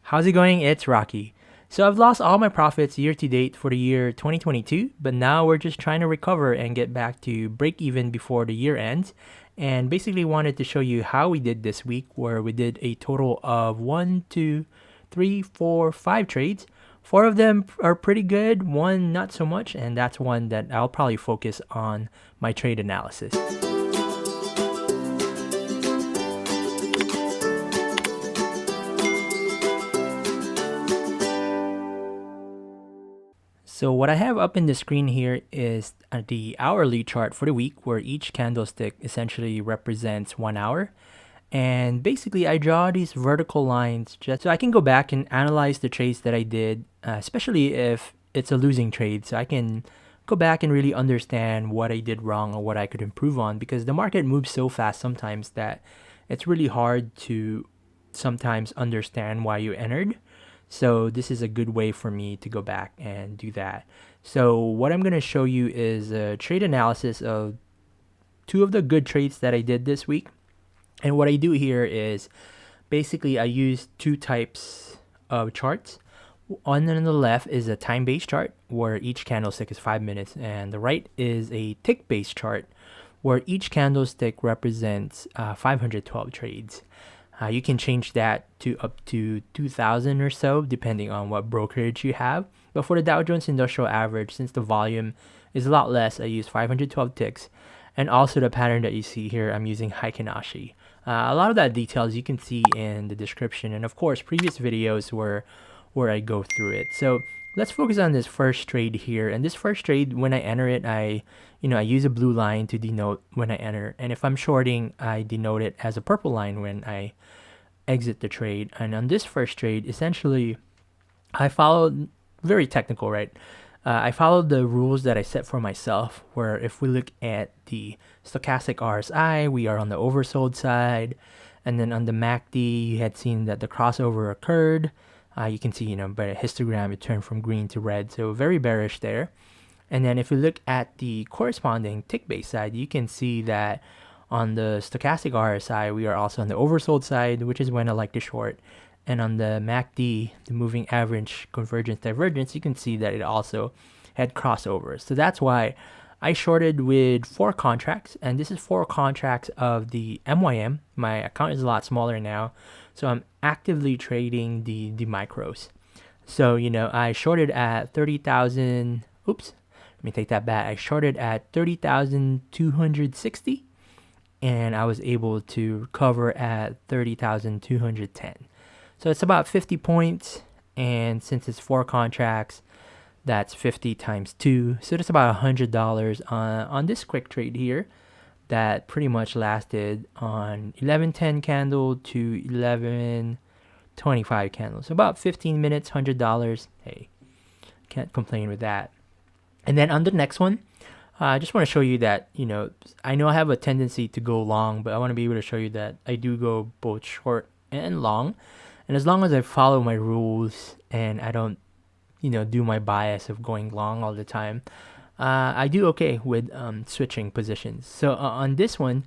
How's it going? It's Rocky. So I've lost all my profits year to date for the year 2022, but now we're just trying to recover and get back to break even before the year ends. And basically wanted to show you how we did this week, where we did a total of 5 trades. 4 of them are pretty good, one not so much, and that's one that I'll probably focus on my trade analysis. So what I have up in the screen here is the hourly chart for the week, where each candlestick essentially represents 1 hour. And basically I draw these vertical lines just so I can go back and analyze the trades that I did, especially if it's a losing trade. So I can go back and really understand what I did wrong or what I could improve on, because the market moves so fast sometimes that it's really hard to sometimes understand why you entered. So this is a good way for me to go back and do that. So what I'm going to show you is a trade analysis of 2 of the good trades that I did this week. And what I do here is basically I use 2 types of charts. On the left is a time-based chart where each candlestick is 5 minutes, and the right is a tick-based chart where each candlestick represents 512 trades. You can change that to up to 2,000 or so, depending on what brokerage you have. But for the Dow Jones Industrial Average, since the volume is a lot less, I use 512 ticks. And also the pattern that you see here, I'm using Heikinashi. A lot of that details you can see in the description. And of course, previous videos where I go through it. So let's focus on this first trade here. And this first trade, when I enter it, I use a blue line to denote when I enter. And if I'm shorting, I denote it as a purple line when I exit the trade. And on this first trade, essentially, I followed, very technical, right? I followed the rules that I set for myself, where if we look at the stochastic RSI, we are on the oversold side. And then on the MACD, you had seen that the crossover occurred. You can see, by a histogram, it turned from green to red. So very bearish there. And then if we look at the corresponding tick-based side, you can see that on the stochastic RSI, we are also on the oversold side, which is when I like to short. And on the MACD, the moving average convergence divergence, you can see that it also had crossovers. So that's why I shorted with 4 contracts, and this is 4 contracts of the MYM. My account is a lot smaller now, so I'm actively trading the micros. So, I shorted at 30,000. Oops, let me take that back. I shorted at 30,260, and I was able to cover at 30,210. So it's about 50 points, and since it's 4 contracts, that's 50 times 2. So that's about $100 on this quick trade here that pretty much lasted on 11:10 candle to 11:25 candle. So about 15 minutes, $100. Hey, can't complain with that. And then on the next one, I just want to show you that, I know I have a tendency to go long, but I want to be able to show you that I do go both short and long. And as long as I follow my rules and I don't, do my bias of going long all the time, I do okay with switching positions. So on this one,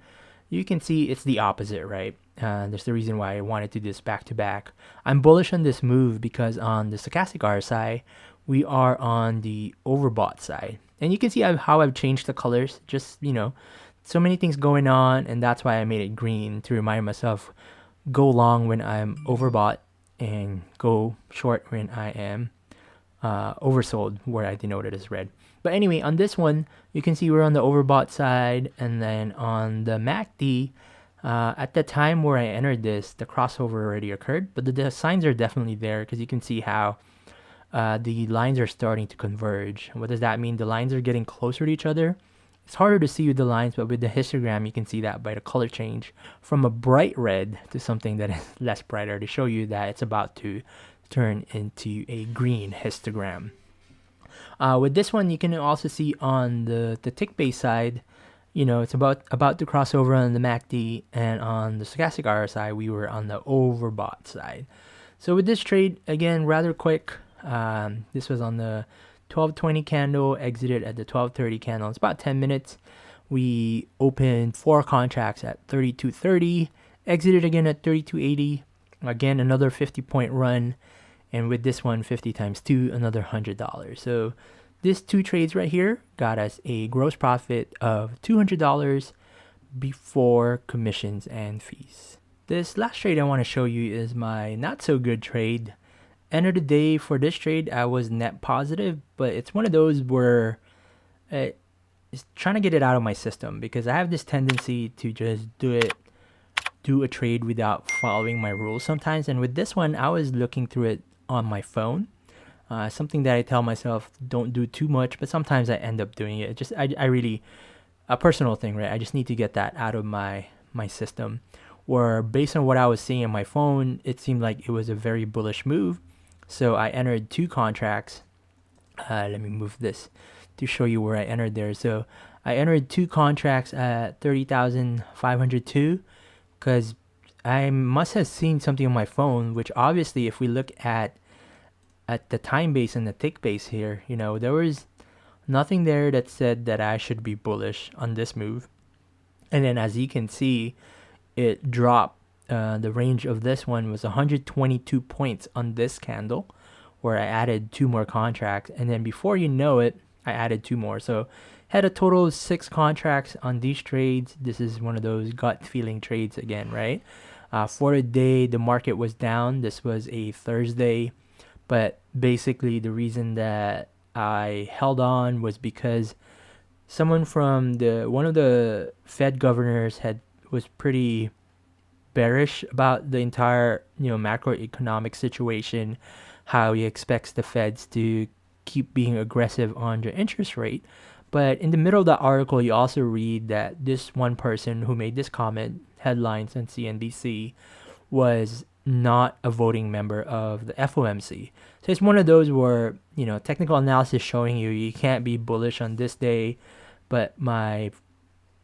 you can see it's the opposite, right? That's the reason why I wanted to do this back to back. I'm bullish on this move because on the stochastic RSI, we are on the overbought side. And you can see how I've changed the colors. Just, so many things going on, and that's why I made it green to remind myself, go long when I'm overbought and go short when I am oversold, where I denoted as red. But anyway, on this one, you can see we're on the overbought side, and then on the MACD, at the time where I entered this, the crossover already occurred, but the signs are definitely there because you can see how the lines are starting to converge. What does that mean? The lines are getting closer to each other. It's harder to see with the lines, but with the histogram, you can see that by the color change from a bright red to something that is less brighter to show you that it's about to turn into a green histogram. With this one, you can also see on the tick-based side, it's about to cross over on the MACD, and on the stochastic RSI, we were on the overbought side. So with this trade, again, rather quick. This was on the 12:20 candle, exited at the 12:30 candle. It's about 10 minutes. We opened 4 contracts at 32.30, exited again at 32.80, Again, another 50-point run, and with this one, 50 times 2, another $100. So this 2 trades right here got us a gross profit of $200 before commissions and fees. This last trade I want to show you is my not so good trade. End of the day for this trade, I was net positive, but it's one of those where it's trying to get it out of my system, because I have this tendency to just do a trade without following my rules sometimes. And with this one, I was looking through it on my phone. Something that I tell myself don't do too much, but sometimes I end up doing it. I really, a personal thing, right? I just need to get that out of my system. Or based on what I was seeing on my phone, it seemed like it was a very bullish move. So I entered 2 contracts. Let me move this to show you where I entered there. So I entered 2 contracts at 30,502 because I must have seen something on my phone, which obviously if we look at the time base and the tick base here, there was nothing there that said that I should be bullish on this move. And then as you can see, it dropped. The range of this one was 122 points on this candle, where I added 2 more contracts. And then before you know it, I added 2 more. So had a total of 6 contracts on these trades. This is one of those gut feeling trades again, right? For the day, the market was down. This was a Thursday. But basically the reason that I held on was because someone from one of the Fed governors was pretty bearish about the entire macroeconomic situation, how he expects the Feds to keep being aggressive on the interest rate. But in the middle of the article, you also read that this one person who made this comment, headlines on CNBC, was not a voting member of the FOMC. So it's one of those where, technical analysis showing you can't be bullish on this day, but my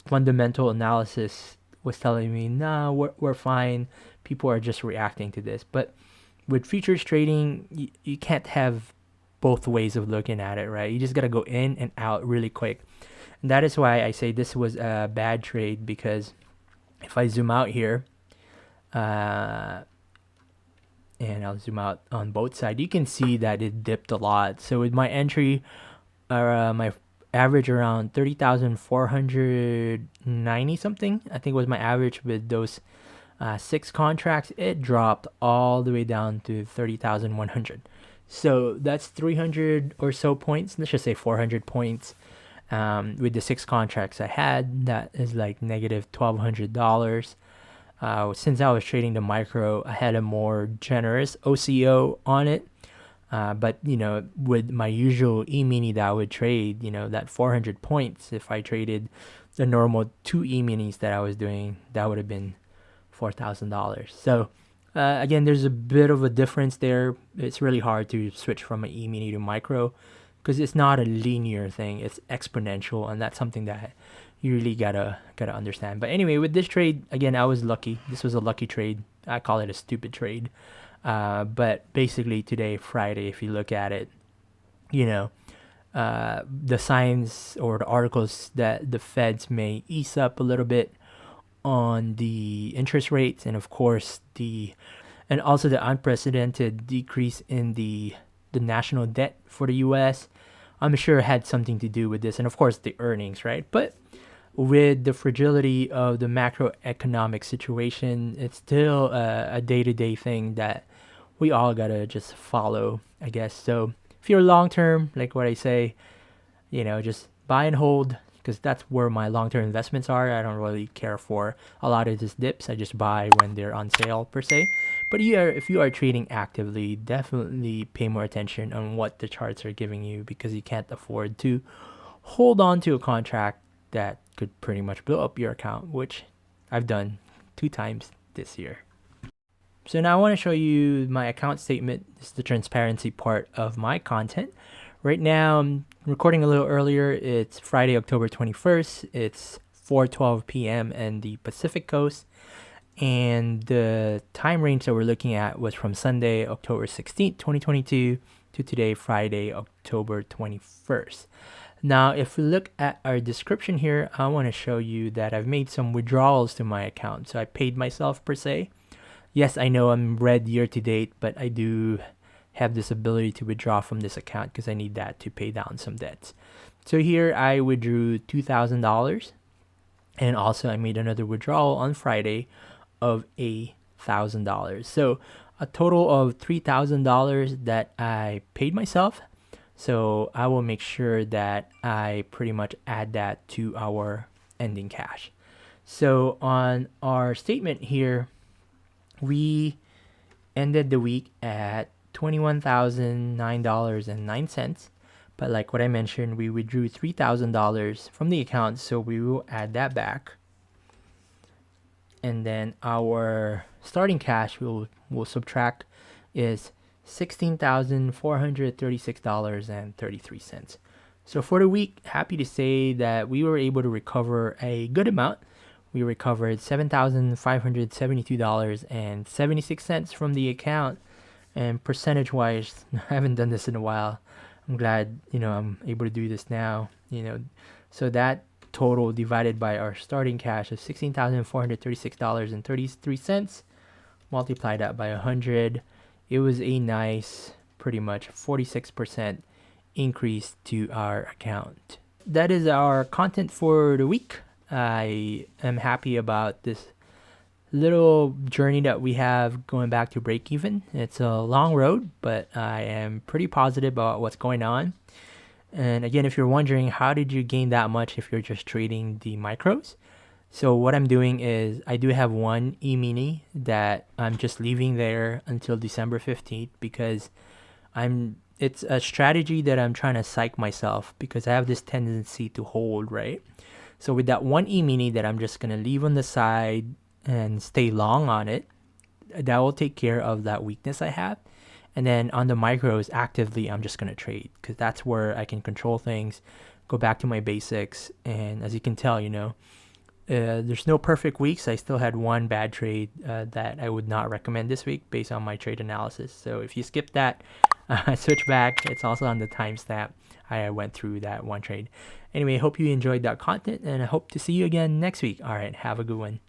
fundamental analysis was telling me, nah, we're fine. People are just reacting to this. But with futures trading, you can't have both ways of looking at it, right? You just got to go in and out really quick. And that is why I say this was a bad trade, because if I zoom out here, and I'll zoom out on both sides, you can see that it dipped a lot. So with my entry, my average around 30,490 something, I think was my average with those 6 contracts, it dropped all the way down to 30,100. So that's 300 or so points. Let's just say 400 points. With the 6 contracts I had, that is like negative $1,200. Since I was trading the micro, I had a more generous OCO on it. But with my usual E-mini that I would trade, that 400 points, if I traded the normal 2 E-minis that I was doing, that would have been $4,000. So again, there's a bit of a difference there. It's really hard to switch from an E-mini to micro, because it's not a linear thing, it's exponential, and that's something that you really gotta understand. But anyway, with this trade, again, I was lucky. This was a lucky trade. I call it a stupid trade. But basically today, Friday, if you look at it, the signs or the articles that the Feds may ease up a little bit on the interest rates, and of course and also the unprecedented decrease in the national debt for the U.S., I'm sure had something to do with this, and of course the earnings, right? But with the fragility of the macroeconomic situation, it's still a day-to-day thing that we all gotta just follow, I guess. So if you're long-term, like what I say, just buy and hold, because that's where my long-term investments are. I don't really care for a lot of these dips. I just buy when they're on sale per se. But if you are trading actively, definitely pay more attention on what the charts are giving you, because you can't afford to hold on to a contract that could pretty much blow up your account, which I've done 2 times this year. So now I want to show you my account statement. This is the transparency part of my content. Right now, I'm recording a little earlier. It's Friday, October 21st. It's 4:12 p.m. in the Pacific Coast. And the time range that we're looking at was from Sunday, October 16th, 2022 to today, Friday, October 21st. Now, if we look at our description here, I want to show you that I've made some withdrawals to my account. So I paid myself per se. Yes, I know I'm red year to date, but I do have this ability to withdraw from this account because I need that to pay down some debts. So here I withdrew $2,000, and also I made another withdrawal on Friday of $1,000. So a total of $3,000 that I paid myself. So I will make sure that I pretty much add that to our ending cash. So on our statement here, we ended the week at $21,009.09. But like what I mentioned, we withdrew $3,000 from the account, so we will add that back. And then our starting cash we'll subtract is $16,436.33. So for the week, happy to say that we were able to recover a good amount. We recovered $7,572.76 from the account. And percentage wise, I haven't done this in a while. I'm glad, I'm able to do this now, So that total divided by our starting cash of $16,436.33, multiply that by 100. It was a nice, pretty much 46% increase to our account. That is our content for the week. I am happy about this little journey that we have going back to break even. It's a long road, but I am pretty positive about what's going on. And again, if you're wondering how did you gain that much if you're just trading the micros, so what I'm doing is I do have one e-mini that I'm just leaving there until December 15th because it's a strategy that I'm trying to psych myself because I have this tendency to hold, right? So with that one e-mini that I'm just going to leave on the side and stay long on it, that will take care of that weakness I have. And then on the micros, actively, I'm just going to trade because that's where I can control things, go back to my basics. And as you can tell, there's no perfect weeks. I still had one bad trade that I would not recommend this week based on my trade analysis. So if you skip that, switch back. It's also on the timestamp. I went through that one trade. Anyway, hope you enjoyed that content and I hope to see you again next week. All right, have a good one.